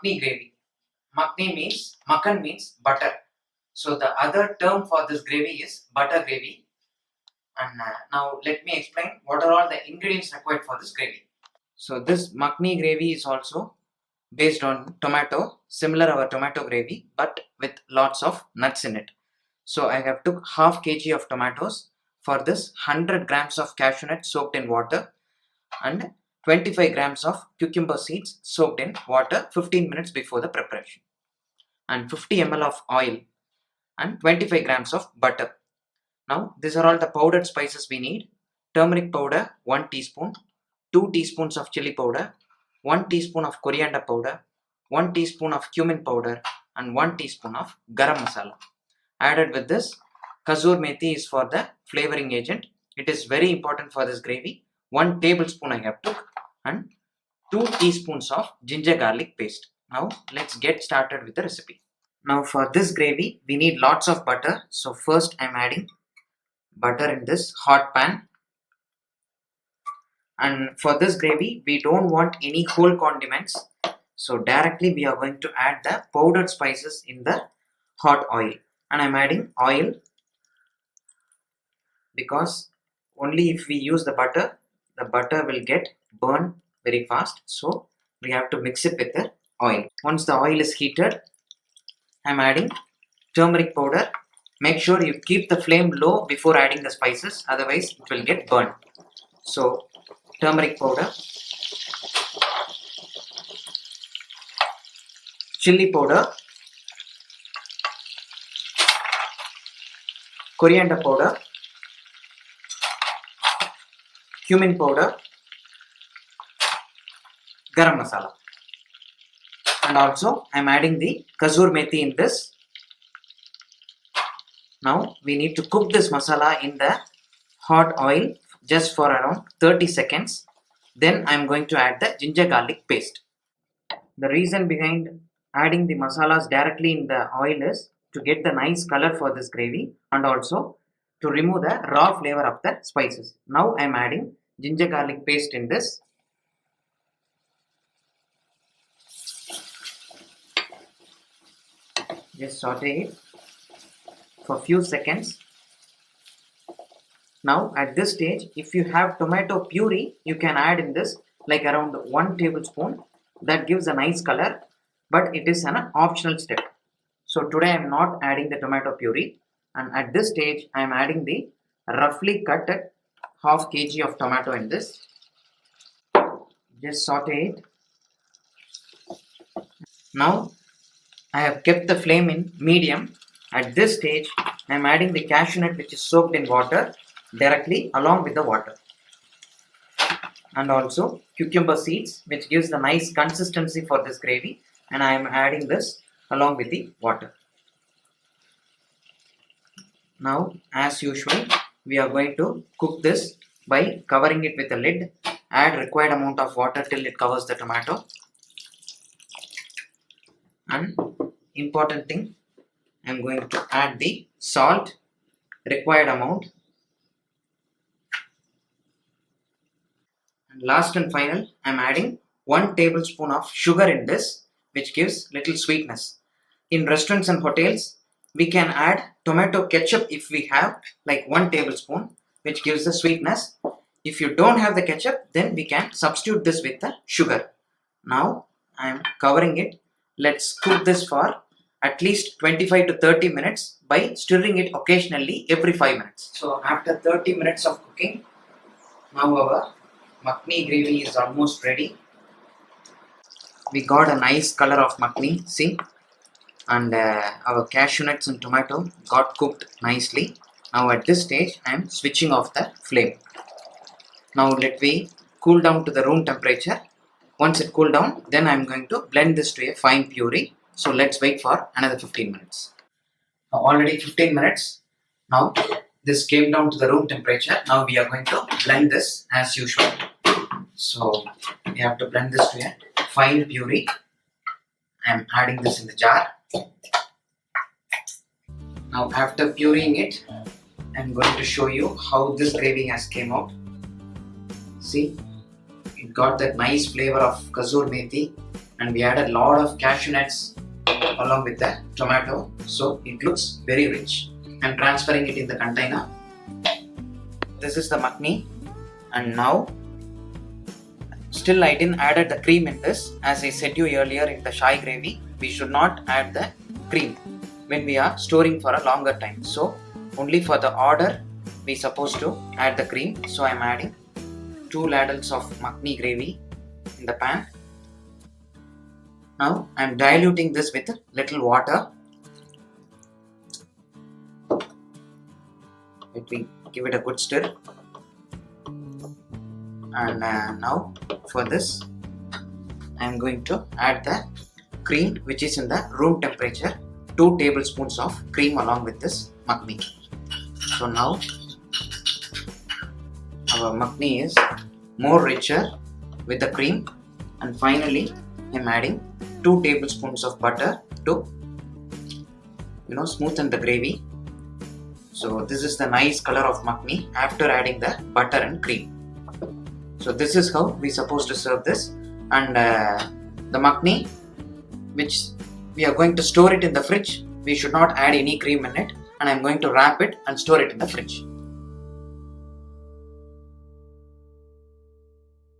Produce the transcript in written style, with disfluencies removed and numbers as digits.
Makhani gravy. Makhan means butter. So the other term for this gravy is butter gravy. And now let me explain what are all the ingredients required for this gravy. So this Makhani gravy is also based on tomato, similar our tomato gravy, but with lots of nuts in it. So I have took half kg of tomatoes. For this 100 grams of cashew nut soaked in water and 25 grams of cucumber seeds soaked in water 15 minutes before the preparation, and 50 ml of oil and 25 grams of butter. Now these are all the powdered spices we need. Turmeric powder 1 teaspoon, 2 teaspoons of chilli powder, 1 teaspoon of coriander powder, 1 teaspoon of cumin powder and 1 teaspoon of garam masala. Added with this, Kasoori methi is for the flavoring agent. It is very important for this gravy. 1 tablespoon I have took and 2 teaspoons of ginger garlic paste. Now let's get started with the recipe. Now for this gravy we need lots of butter. So first I am adding butter in this hot pan. And for this gravy we don't want any whole condiments. So directly we are going to add the powdered spices in the hot oil. And I am adding oil because only if we use the butter will get burned very fast. So we have to mix it with the oil. Once the oil is heated, I am adding turmeric powder. Make sure you keep the flame low before adding the spices, otherwise it will get burned. So turmeric powder, chilli powder, coriander powder, cumin powder, garam masala, and also I am adding the Kasoori methi in this. Now we need to cook this masala in the hot oil just for around 30 seconds. Then I am going to add the ginger garlic paste. The reason behind adding the masalas directly in the oil is to get the nice color for this gravy and also to remove the raw flavor of the spices. Now I am adding ginger garlic paste in this. Just saute it for few seconds. Now at this stage, if you have tomato puree, you can add in this like around 1 tablespoon. That gives a nice color, but it is an optional step. So today I am not adding the tomato puree, and at this stage I am adding the roughly cut half kg of tomato in this. Just saute it. Now I have kept the flame in medium. At this stage I am adding the cashew nut which is soaked in water directly along with the water, and also cucumber seeds which gives the nice consistency for this gravy, and I am adding this along with the water. Now as usual we are going to cook this by covering it with a lid. Add required amount of water till it covers the tomato. And important thing, I am going to add the salt required amount. And last and final, I am adding 1 tablespoon of sugar in this, which gives little sweetness. In restaurants and hotels, we can add tomato ketchup if we have like 1 tablespoon, which gives the sweetness. If you don't have the ketchup, then we can substitute this with the sugar. Now I am covering it. Let's cook this for at least 25 to 30 minutes by stirring it occasionally every 5 minutes. So after 30 minutes of cooking, now our Makhani gravy is almost ready. We got a nice color of Makhani, see, and our cashew nuts and tomato got cooked nicely. Now at this stage I am switching off the flame. Now let me cool down to the room temperature. Once it cool down, then I am going to blend this to a fine puree. So let's wait for another 15 minutes. Now already 15 minutes. Now this came down to the room temperature. Now we are going to blend this as usual. So we have to blend this to a fine puree. I am adding this in the jar. Now after pureeing it, I am going to show you how this gravy has came out. See, it got that nice flavor of Kasoori methi and we added a lot of cashew nuts along with the tomato, so it looks very rich. I'm transferring it in the container. This is the makhani, and now still I didn't added the cream in this. As I said you earlier in the Shai gravy, we should not add the cream when we are storing for a longer time. So only for the order we supposed to add the cream. So I am adding 2 ladles of makhani gravy in the pan. Now I am diluting this with a little water. Let me give it a good stir. And now for this I am going to add the cream which is in the room temperature, 2 tablespoons of cream along with this makhani. So now our makhani is more richer with the cream, and finally I am adding 2 tablespoons of butter to smoothen the gravy. So this is the nice color of makhani after adding the butter and cream. So this is how we supposed to serve this, and the makhani which we are going to store it in the fridge. We should not add any cream in it, and I am going to wrap it and store it in the fridge.